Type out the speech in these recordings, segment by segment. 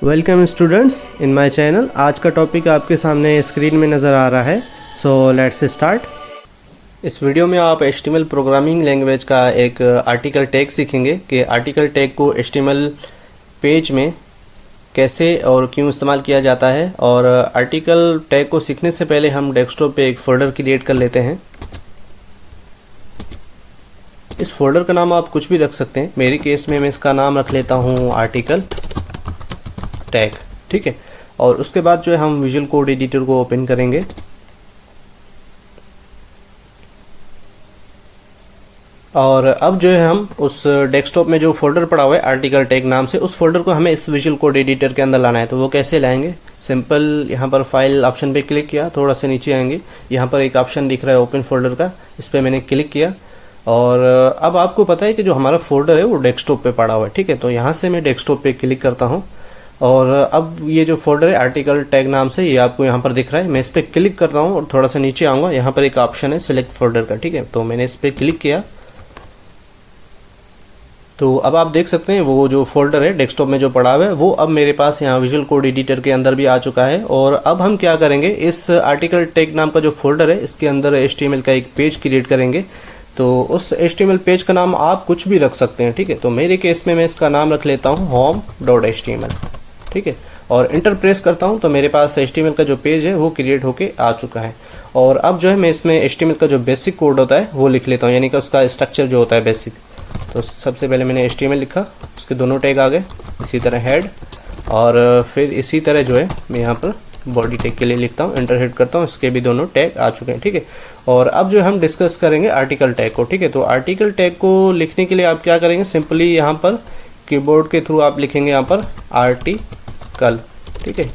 Welcome students in my channel. आज का topic आपके सामने स्क्रीन में नज़र आ रहा है। So let's start. इस वीडियो में आप HTML प्रोग्रामिंग लैंग्वेज का एक आर्टिकल टैग सीखेंगे कि आर्टिकल टैग को HTML पेज में कैसे और क्यों इस्तेमाल किया जाता है। और आर्टिकल टैग को सीखने से पहले हम डेस्कटॉप पे एक फोल्डर क्रिएट कर लेते हैं। इस फोल्डर का नाम आप कुछ भी रख सकते हैं। मेरे केस में मैं इसका नाम रख लेता हूँ आर्टिकल टैग, ठीक है। और उसके बाद जो है हम विजुअल कोड एडिटर को ओपन करेंगे और अब जो है हम उस डेस्कटॉप में जो फोल्डर पड़ा हुआ है आर्टिकल टैग नाम से, उस फोल्डर को हमें इस विजुअल कोड एडिटर के अंदर लाना है। तो वो कैसे लाएंगे? सिंपल यहाँ पर फाइल ऑप्शन पे क्लिक किया, थोड़ा सा नीचे आएंगे, यहाँ पर एक ऑप्शन दिख रहा है ओपन फोल्डर का, इस पर मैंने क्लिक किया और अब आपको पता है कि जो हमारा फोल्डर है वो डेस्कटॉप पे पड़ा हुआ है, ठीक है। तो यहाँ से मैं डेस्कटॉप पे क्लिक करता हूँ और अब ये जो फोल्डर है आर्टिकल टैग नाम से, ये आपको यहाँ पर दिख रहा है। मैं इस पर क्लिक करता हूँ और थोड़ा सा नीचे आऊँगा, यहाँ पर एक ऑप्शन है सिलेक्ट फोल्डर का, ठीक है। तो मैंने इस पर क्लिक किया तो अब आप देख सकते हैं वो जो फोल्डर है डेस्कटॉप में जो पड़ा हुआ है वो अब मेरे पास यहाँ विजुअल कोड एडिटर के अंदर भी आ चुका है। और अब हम क्या करेंगे, इस आर्टिकल टैग नाम का जो फोल्डर है इसके अंदर HTML का एक पेज क्रिएट करेंगे। तो उस HTML पेज का नाम आप कुछ भी रख सकते हैं, ठीक है। तो मेरे केस में मैं इसका नाम रख लेता हूँ home.html, ठीक है। और इंटर प्रेस करता हूँ तो मेरे पास HTML का जो पेज है वो क्रिएट होके आ चुका है। और अब जो है मैं इसमें HTML का जो बेसिक कोड होता है वो लिख लेता हूँ, यानी कि उसका स्ट्रक्चर जो होता है बेसिक। तो सबसे पहले मैंने HTML लिखा, उसके दोनों टैग आ गए, इसी तरह हेड और फिर इसी तरह जो है मैं यहाँ पर बॉडी टैग के लिए लिखता हूँ, इंटर हिट करता हूँ, इसके भी दोनों टैग आ चुके हैं, ठीक है। और अब जो हम डिस्कस करेंगे आर्टिकल टैग को, ठीक है। तो आर्टिकल टैग को लिखने के लिए आप क्या करेंगे, सिंपली यहाँ पर कीबोर्ड के थ्रू आप लिखेंगे यहाँ पर आर्टिकल, ठीक है।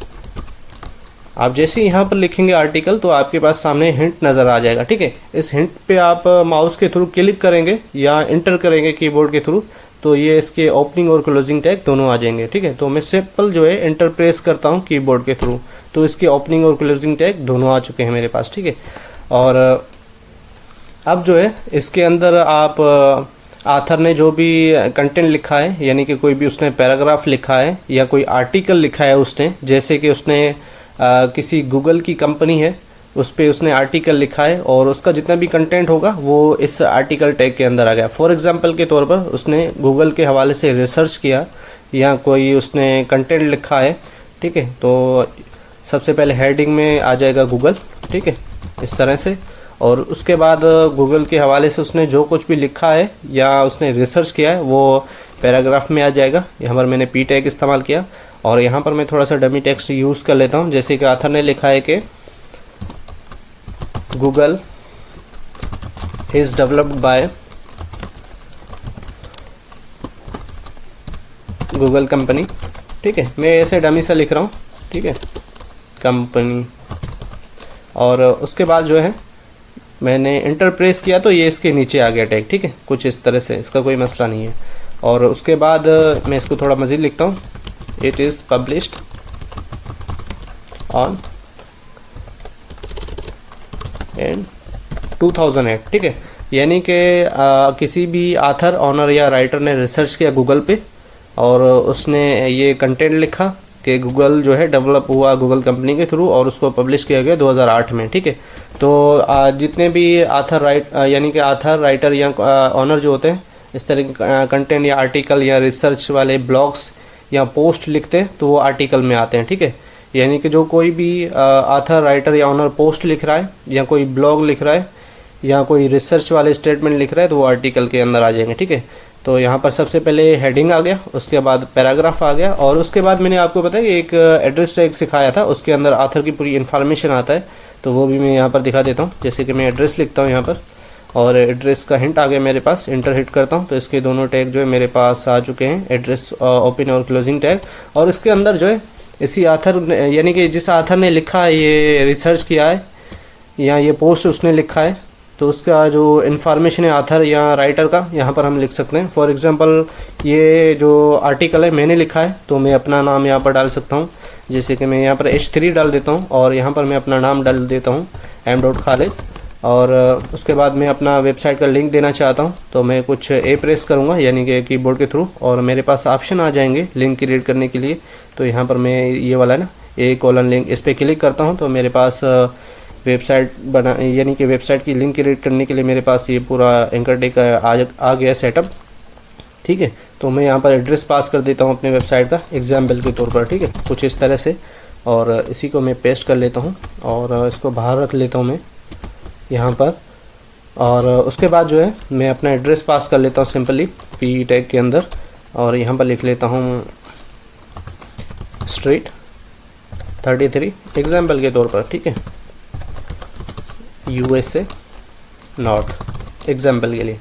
आप जैसे ही यहाँ पर लिखेंगे आर्टिकल तो आपके पास सामने हिंट नज़र आ जाएगा, ठीक है। इस हिंट पे आप माउस के थ्रू क्लिक करेंगे या इंटर करेंगे कीबोर्ड के थ्रू तो ये इसके ओपनिंग और क्लोजिंग टैग दोनों आ जाएंगे, ठीक है। तो मैं सिंपल जो है इंटर प्रेस करता हूँ कीबोर्ड के थ्रू तो इसके ओपनिंग और क्लोजिंग टैग दोनों आ चुके हैं मेरे पास, ठीक है। और अब जो है इसके अंदर आप आथर ने जो भी कंटेंट लिखा है, यानी कि कोई भी उसने पैराग्राफ लिखा है या कोई आर्टिकल लिखा है उसने, जैसे कि उसने किसी गूगल की कंपनी है उस पर उसने आर्टिकल लिखा है और उसका जितना भी कंटेंट होगा वो इस आर्टिकल टैग के अंदर आ गया। फॉर एग्जांपल के तौर पर उसने गूगल के हवाले से रिसर्च किया या कोई उसने कंटेंट लिखा है, ठीक है। तो सबसे पहले हेडिंग में आ जाएगा गूगल, ठीक है, इस तरह से। और उसके बाद गूगल के हवाले से उसने जो कुछ भी लिखा है या उसने रिसर्च किया है वो पैराग्राफ में आ जाएगा। यहाँ पर मैंने P टैग इस्तेमाल किया और यहाँ पर मैं थोड़ा सा डमी टेक्स्ट यूज़ कर लेता हूँ, जैसे कि आथर ने लिखा है कि Google is developed by Google company, ठीक है। मैं ऐसे डमी सा लिख रहा हूँ, ठीक है, कंपनी। और उसके बाद जो है मैंने इंटर प्रेस किया तो ये इसके नीचे आ गया टैग, ठीक है, कुछ इस तरह से, इसका कोई मसला नहीं है। और उसके बाद मैं इसको थोड़ा मज़ीद लिखता हूँ, it is published on in 2008, ठीक है। यानी कि किसी भी आथर, ऑनर या राइटर ने रिसर्च किया गूगल पे और उसने ये कंटेंट लिखा कि गूगल जो है डेवलप हुआ गूगल कंपनी के थ्रू और उसको पब्लिश किया गया 2008 में, ठीक है। तो जितने भी आथर यानी कि आथर, राइटर या ऑनर जो होते हैं इस तरह के कंटेंट या आर्टिकल या रिसर्च वाले ब्लॉग्स या पोस्ट लिखते हैं तो वो आर्टिकल में आते हैं, ठीक है। यानी कि जो कोई भी आथर, राइटर या ऑनर पोस्ट लिख रहा है या कोई ब्लॉग लिख रहा है या कोई रिसर्च वाले स्टेटमेंट लिख रहा है तो वो आर्टिकल के अंदर आ जाएंगे, ठीक है। तो यहाँ पर सबसे पहले हेडिंग आ गया, उसके बाद पैराग्राफ आ गया और उसके बाद मैंने आपको बताया कि एक एड्रेस टैग सिखाया था, उसके अंदर आथर की पूरी इन्फॉर्मेशन आता है। तो वो भी मैं यहाँ पर दिखा देता हूँ, जैसे कि मैं एड्रेस लिखता हूँ यहाँ पर और एड्रेस का हिंट आ गया मेरे पास, इंटर हिट करता हूँ तो इसके दोनों टैग जो है मेरे पास आ चुके हैं, एड्रेस ओपन और क्लोजिंग टैग। और इसके अंदर जो है इसी आथर यानी कि जिस आथर ने लिखा है, ये रिसर्च किया है या ये पोस्ट उसने लिखा है तो उसका जो इन्फॉर्मेशन है आथर या राइटर का यहाँ पर हम लिख सकते हैं। फॉर एग्जांपल ये जो आर्टिकल है मैंने लिखा है तो मैं अपना नाम यहाँ पर डाल सकता हूँ, जैसे कि मैं यहाँ पर H3 डाल देता हूँ और यहाँ पर मैं अपना नाम डाल देता हूँ M. खालिद और उसके बाद मैं अपना वेबसाइट का लिंक देना चाहता हूँ, तो मैं कुछ ए प्रेस करूँगा यानी कि कीबोर्ड के थ्रू, और मेरे पास ऑप्शन आ जाएंगे लिंक क्रिएट करने के लिए। तो यहाँ पर मैं ये वाला ना A: लिंक, इस पर क्लिक करता हूँ तो मेरे पास वेबसाइट बना यानी कि वेबसाइट की लिंक क्रिएट करने के लिए मेरे पास ये पूरा एंकरटेक आ गया सेटअप। ठीक है, तो मैं यहाँ पर एड्रेस पास कर देता हूँ अपने वेबसाइट का एग्जाम्पल के तौर पर। ठीक है, कुछ इस तरह से, और इसी को मैं पेस्ट कर लेता हूँ और इसको बाहर रख लेता हूँ मैं यहाँ पर। और उसके बाद जो है मैं अपना एड्रेस पास कर लेता हूँ सिंपली पी टैग के अंदर, और यहाँ पर लिख लेता हूँ स्ट्रीट 33 एग्जाम्पल के तौर पर। ठीक है, USA नॉर्थ एग्जाम्पल के लिए।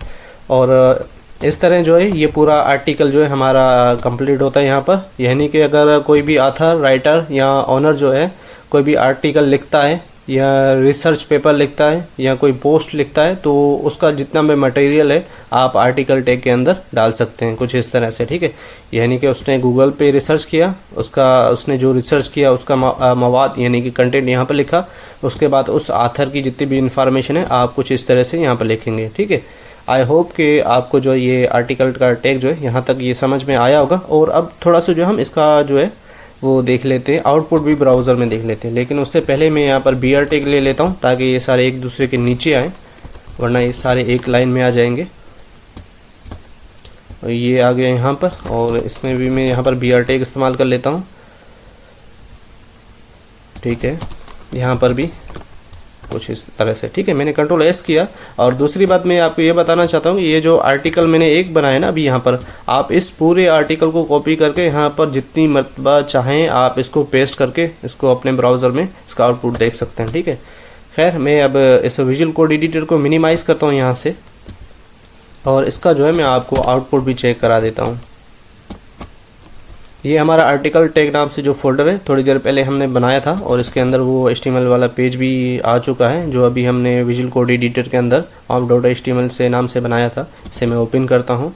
और इस तरह जो है ये पूरा आर्टिकल जो है हमारा कंप्लीट होता है यहाँ पर। यानी कि अगर कोई भी ऑथर, राइटर या ऑनर जो है कोई भी आर्टिकल लिखता है या रिसर्च पेपर लिखता है या कोई पोस्ट लिखता है, तो उसका जितना भी मटेरियल है आप आर्टिकल टैग के अंदर डाल सकते हैं, कुछ इस तरह से। ठीक है, यानी कि उसने गूगल पे रिसर्च किया, उसने जो रिसर्च किया उसका मवाद यानी कि कंटेंट यहाँ पर लिखा, उसके बाद उस ऑथर की जितनी भी इंफॉर्मेशन है आप कुछ इस तरह से यहाँ पर लिखेंगे। ठीक है, आई होप कि आपको जो ये आर्टिकल का टैग जो है यहाँ तक ये समझ में आया होगा। और अब थोड़ा सा जो हम इसका जो है वो देख लेते हैं, आउटपुट भी ब्राउज़र में देख लेते हैं। लेकिन उससे पहले मैं यहाँ पर BR टैग ले लेता हूँ ताकि ये सारे एक दूसरे के नीचे आए, वरना ये सारे एक लाइन में आ जाएंगे। और ये आ गया यहाँ पर, और इसमें भी मैं यहाँ पर BR टैग इस्तेमाल कर लेता हूँ। ठीक है, यहाँ पर भी कुछ इस तरह से। ठीक है, मैंने Ctrl+S किया। और दूसरी बात मैं आपको ये बताना चाहता हूँ कि ये जो आर्टिकल मैंने एक बनाया ना अभी यहाँ पर, आप इस पूरे आर्टिकल को कॉपी करके यहाँ पर जितनी मरतबा चाहें आप इसको पेस्ट करके इसको अपने ब्राउज़र में इसका आउटपुट देख सकते हैं। ठीक है, खैर मैं अब इस विजुअल कोड एडिटर को मिनिमाइज़ करता हूँ यहाँ से, और इसका जो है मैं आपको आउटपुट भी चेक करा देता हूँ। ये हमारा आर्टिकल टैग नाम से जो फोल्डर है थोड़ी देर पहले हमने बनाया था, और इसके अंदर वो HTML वाला पेज भी आ चुका है जो अभी हमने विजुअल कोड एडिटर के अंदर omp.html से नाम से बनाया था। इसे मैं ओपन करता हूँ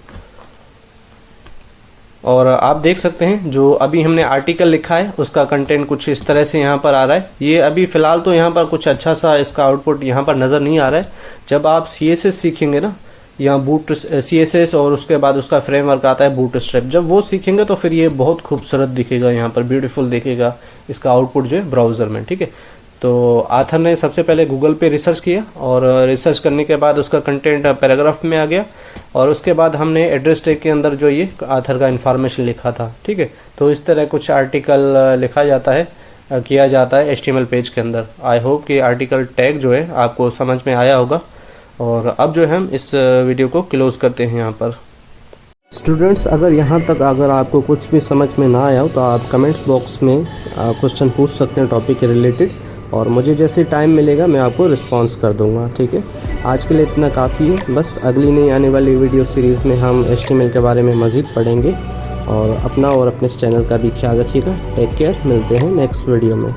और आप देख सकते हैं जो अभी हमने आर्टिकल लिखा है उसका कंटेंट कुछ इस तरह से यहाँ पर आ रहा है। ये अभी फ़िलहाल तो यहाँ पर कुछ अच्छा सा इसका आउटपुट यहाँ पर नज़र नहीं आ रहा है। जब आप CSS सीखेंगे ना, या बूट CSS और उसके बाद उसका फ्रेमवर्क आता है बूटस्ट्रैप, जब वो सीखेंगे तो फिर ये बहुत खूबसूरत दिखेगा, यहाँ पर ब्यूटीफुल दिखेगा इसका आउटपुट जो है ब्राउज़र में। ठीक है, तो आथर ने सबसे पहले गूगल पे रिसर्च किया, और रिसर्च करने के बाद उसका कंटेंट पैराग्राफ में आ गया, और उसके बाद हमने एड्रेस टैग के अंदर जो ये आथर का इन्फॉर्मेशन लिखा था। ठीक है, तो इस तरह कुछ आर्टिकल लिखा जाता है, किया जाता है HTML पेज के अंदर। आई होप कि आर्टिकल टैग जो है आपको समझ में आया होगा। और अब जो है हम इस वीडियो को क्लोज करते हैं यहाँ पर। स्टूडेंट्स, अगर यहाँ तक अगर आपको कुछ भी समझ में ना आया हो तो आप कमेंट्स बॉक्स में क्वेश्चन पूछ सकते हैं टॉपिक के रिलेटेड, और मुझे जैसे टाइम मिलेगा मैं आपको रिस्पांस कर दूँगा। ठीक है, आज के लिए इतना काफ़ी है। बस अगली नई आने वाली वीडियो सीरीज़ में हम HTML के बारे में मज़ीद पढ़ेंगे, और अपना और अपने चैनल का भी ख्याल रखिएगा। टेक केयर, मिलते हैं नेक्स्ट वीडियो में।